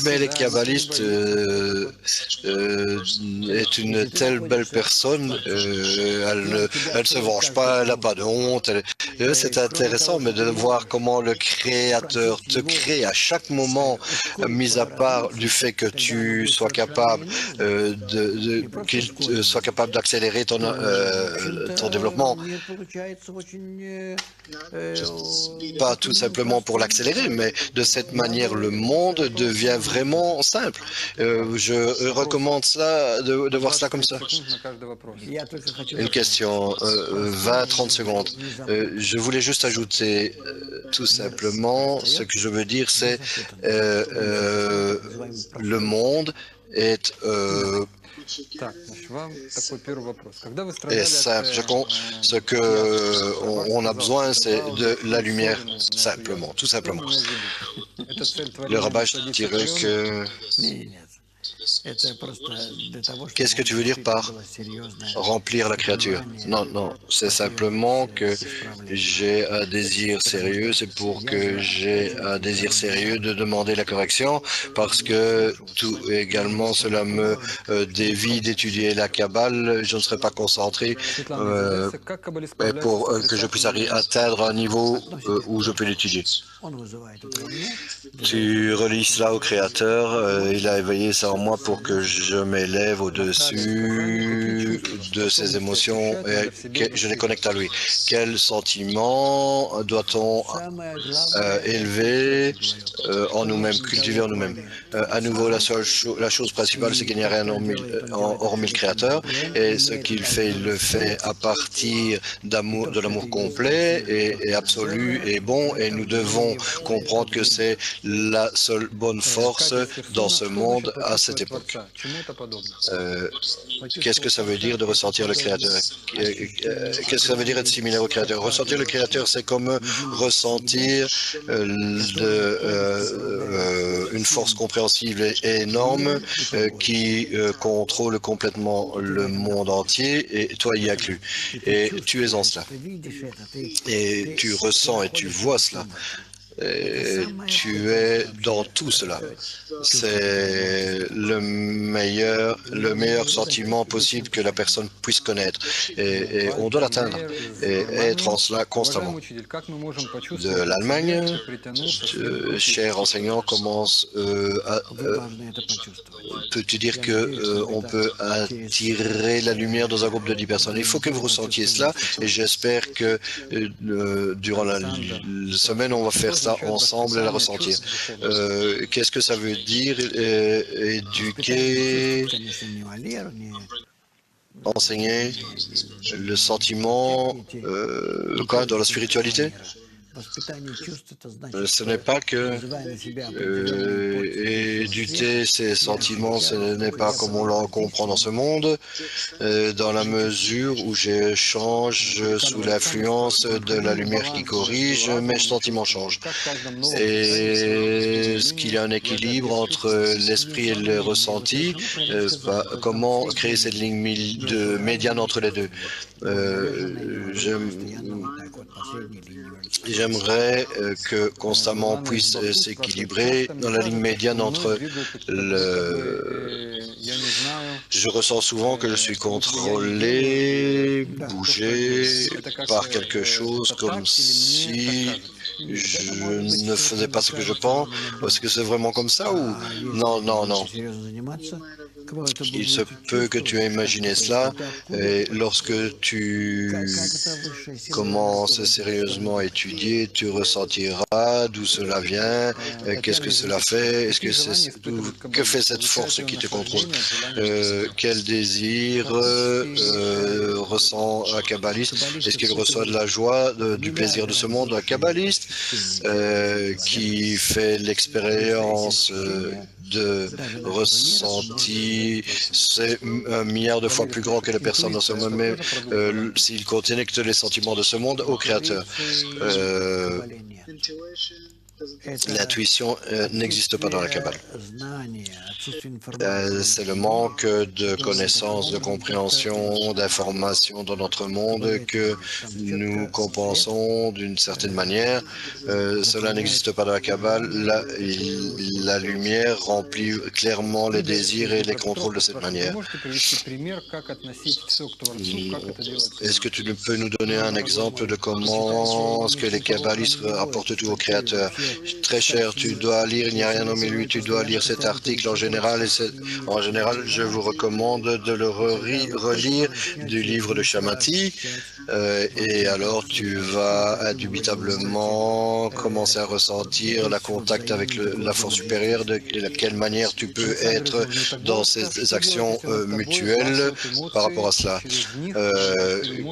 Mais les kabbalistes est une telle belle personne, elle ne se venge pas, elle n'a pas de honte. C'est intéressant, mais de voir comment le Créateur te crée à chaque moment, mis à part du fait que tu sois capable qu'il soit capable d'accélérer ton développement. Pas tout simplement pour l'accélérer, mais de cette manière, le monde devient vraiment simple. Je recommande cela, de voir cela comme ça. Une question, 20-30 secondes. Je voulais juste ajouter tout simplement, ce que je veux dire, c'est le monde est simple. Ce que on a besoin, c'est de la lumière, simplement, tout simplement. Le rabbin dirait que... Qu'est-ce que tu veux dire par remplir la créature? Non, non, c'est simplement que j'ai un désir sérieux, c'est pour que j'ai un désir sérieux de demander la correction, parce que tout également cela me dévie d'étudier la Kabbale, je ne serai pas concentré pour que je puisse atteindre un niveau où je peux l'étudier. Tu relis cela au Créateur, il a éveillé ça en moi pour que je m'élève au-dessus de ces émotions et que je les connecte à lui. Quel sentiment doit-on élever en nous-mêmes, cultiver en nous-mêmes? À nouveau, la chose principale, c'est qu'il n'y a rien hormis le Créateur, et ce qu'il fait, il le fait à partir de l'amour complet et absolu et bon, et nous devons comprendre que c'est la seule bonne force dans ce monde à cette époque. Qu'est-ce que ça veut dire de ressentir le Créateur? Qu'est-ce que ça veut dire être similaire au Créateur? Ressentir le Créateur, c'est comme ressentir une force compréhensible et énorme qui contrôle complètement le monde entier, et toi y inclus. Et tu es en cela. Et tu ressens et tu vois cela. Tu es dans tout cela. C'est le meilleur sentiment possible que la personne puisse connaître. Et on doit l'atteindre et être en cela constamment. De l'Allemagne, cher enseignant, peux-tu dire que on peut attirer la lumière dans un groupe de 10 personnes? Il faut que vous ressentiez cela, et j'espère que durant la semaine, on va faire ça ensemble et la ressentir. Qu'est-ce que ça veut dire éduquer, enseigner le sentiment dans la spiritualité? Ce n'est pas que éduquer ses sentiments, ce n'est pas comme on le comprend dans ce monde, dans la mesure où je change sous l'influence de la lumière qui corrige, mes sentiments changent. Et est-ce qu'il y a un équilibre entre l'esprit et le ressenti? Comment créer cette ligne médiane entre les deux? J'aimerais que constamment on puisse s'équilibrer dans la ligne médiane entre Je ressens souvent que je suis contrôlé, bougé par quelque chose comme si je ne faisais pas ce que je pense. Est-ce que c'est vraiment comme ça ou non, non, non. Il se peut que tu aies imaginé cela, et lorsque tu commences sérieusement à étudier, tu ressentiras d'où cela vient, qu'est-ce que cela fait, que fait cette force qui te contrôle, quel désir ressent un kabbaliste, est-ce qu'il reçoit de la joie, du plaisir de ce monde, un kabbaliste qui fait l'expérience de ressenti, c'est 1 milliard de fois plus grand que les personnes dans ce monde, mais s'il connecte les sentiments de ce monde au Créateur. L'intuition n'existe pas dans la Kabbale. C'est le manque de connaissances, de compréhension, d'informations dans notre monde que nous compensons d'une certaine manière. Cela n'existe pas dans la Kabbale. La lumière remplit clairement les désirs et les contrôles de cette manière. Est-ce que tu peux nous donner un exemple de comment est-ce que les kabbalistes rapportent tout au Créateur? Très cher, tu dois lire, il n'y a rien nommé lui, tu dois lire cet article en général. En général, je vous recommande de le relire du livre de Shamati. Et alors, tu vas indubitablement commencer à ressentir la contact avec la force supérieure, de quelle manière tu peux être dans ces actions mutuelles par rapport à cela.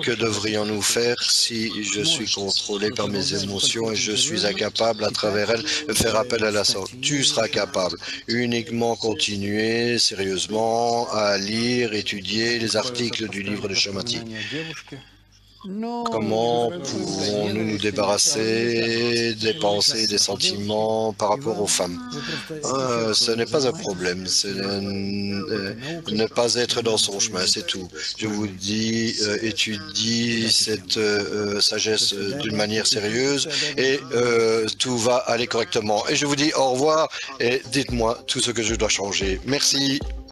Que devrions-nous faire si je suis contrôlé par mes émotions et je suis incapable à travers elles de faire appel à la sorte? Tu seras capable. Uniquement continuer sérieusement à lire, étudier les articles du livre de Shamati. Comment pouvons-nous nous débarrasser des pensées, des sentiments par rapport aux femmes? Ce n'est pas un problème, c'est ne pas être dans son chemin, c'est tout. Je vous dis, étudie cette sagesse d'une manière sérieuse et tout va aller correctement. Et je vous dis au revoir et dites-moi tout ce que je dois changer. Merci.